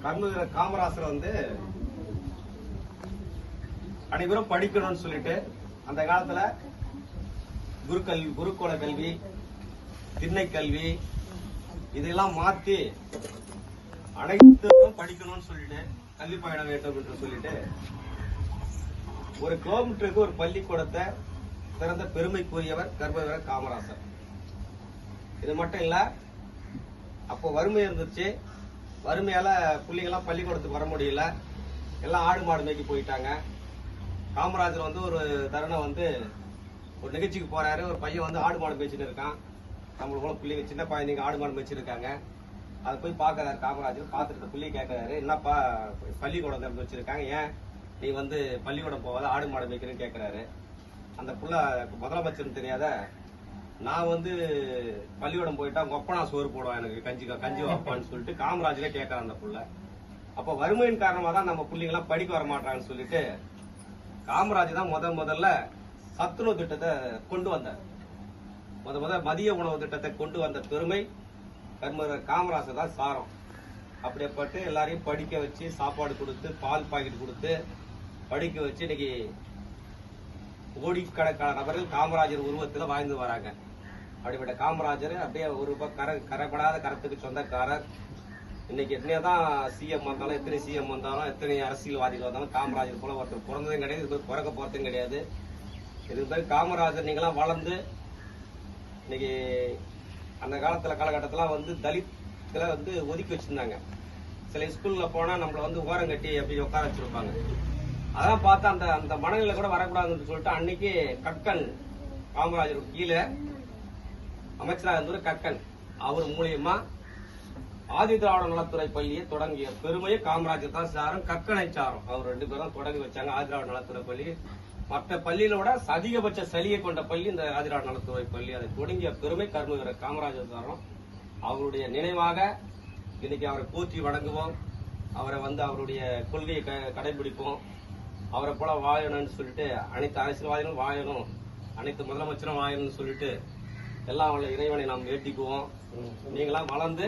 கர்மவீரர் காமராசர் வந்து அனைவரும் படிக்கணும்னு சொல்லிட்டு அந்த காலத்துல குருகுல கல்வி, திண்ணை கல்வி இதெல்லாம் மாத்தி அனைத்தும் படிக்கணும்னு சொல்லிட்டு கல்வி பயணம் வேண்டும் என்று சொல்லிட்டு 1 கிலோமீட்டருக்கு ஒரு பள்ளிக்கூடத்தை திறந்த பெருமைக்குரியவர் கர்மவீரர் காமராசர். இது மட்டும் இல்ல, அப்போ வறுமை இருந்துச்சு. வறுமையால பிள்ளைங்கெல்லாம் பள்ளிக்கூடத்துக்கு வர முடியல, எல்லாம் ஆடு மாடு மேய்க்கி போயிட்டாங்க. காமராஜர் வந்து ஒரு தருணம் வந்து ஒரு நிகழ்ச்சிக்கு போறாரு. ஒரு பையன் வந்து ஆடு மாடு மேய்ச்சிட்டு இருக்கான். நம்மளுக்கு பிள்ளைங்க சின்ன பையன் ஆடு மாடு மேய்ச்சிருக்காங்க. அதை போய் பாக்குறாரு காமராஜர். பார்த்துட்டு பிள்ளை கேட்கிறாரு, என்னப்பா பள்ளிக்கூடம் திறந்து வச்சிருக்காங்க, ஏன் நீ வந்து பள்ளிக்கூடம் போவாத ஆடு மாடு மேய்க்கிறேன்னு கேட்கிறாரு. அந்த புள்ள முதலமைச்சர்னு தெரியாத, நான் வந்து பள்ளிக்கூடம் போயிட்டா உங்க அப்பா நான் சோறு போடுவான், எனக்கு கஞ்சி வைப்பான்னு சொல்லிட்டு காமராஜரே கேட்கறான் அந்த புள்ள. அப்ப வறுமையின் காரணமா தான் நம்ம பிள்ளைங்க எல்லாம் படிக்க வர மாட்டாங்கன்னு சொல்லிட்டு காமராஜர் தான் முதல்ல சத்துணவு திட்டத்தை கொண்டு வந்தார். முதல்ல மதிய உணவு திட்டத்தை கொண்டு வந்த பெருமை கர்மவீரர் காமராஜர் தான் சாரம். அப்படியேப்பட்டு எல்லாரையும் படிக்க வச்சு சாப்பாடு கொடுத்து பால் பாக்கெட் கொடுத்து படிக்க வச்சு இன்னைக்கு கோடிக்கணக்கான நபர்கள் காமராஜர் உருவத்தில் வாழ்ந்து வராங்க. அப்படிப்பட்ட காமராஜர் அப்படியே ஒரு கரைப்படாத கரத்துக்கு சொந்தக்காரர். இன்னைக்கு எத்தனைதான் சிஎம் வந்தாலும், எத்தனை சிஎம் வந்தாலும், எத்தனை அரசியல்வாதிகள் வந்தாலும் காமராஜர் போல ஒருத்தர் பிறந்ததும் கிடையாது, இது பிறக்க போறதும் கிடையாது. இதுக்கு பேர் காமராஜர். நீங்களாம் வளர்ந்து இன்னைக்கு அந்த காலகட்டத்தில் வந்து தலித்துல வந்து ஒதுக்கி வச்சிருந்தாங்க. சில ஸ்கூல்ல போனா நம்மள வந்து ஓரம் கட்டி அப்படி உட்கார வச்சிருப்பாங்க. அதெல்லாம் பார்த்தா அந்த மனநிலை கூட வரக்கூடாதுன்னு சொல்லிட்டு அன்னைக்கு கக்கன், காமராஜருக்கு கீழே அமைச்சராக இருந்தவர் கக்கன், அவர் மூலியமா ஆதி திராவிட நலத்துறை பள்ளியை தொடங்கிய பெருமையை காமராஜர் தான் சாரும், கக்கனை சாரும். அவர் 2 பேரும் தொடங்கி வச்சாங்க ஆதி திராவிட நலத்துறை பள்ளி. மற்ற பள்ளியிலோட அதிகபட்ச சலுகை கொண்ட பள்ளி இந்த ஆதி திராவிட நலத்துறை பள்ளி. அதை தொடங்கிய பெருமை கர்மவீரர் காமராஜர் சாரும். அவருடைய நினைவாக இன்னைக்கு அவரை போற்றி வணங்குவோம். அவரை வந்து அவருடைய கொள்கையை கடைபிடிப்போம். அவரை போல வாழணும்னு சொல்லிட்டு அனைத்து அரசியல்வாதிகளும் வாழணும், அனைத்து முதலமைச்சரும் வாழணும்னு சொல்லிட்டு எல்லாம் உள்ள இறைவனை நாம் வேண்டிக்குவோம். நீங்களாம் வளர்ந்து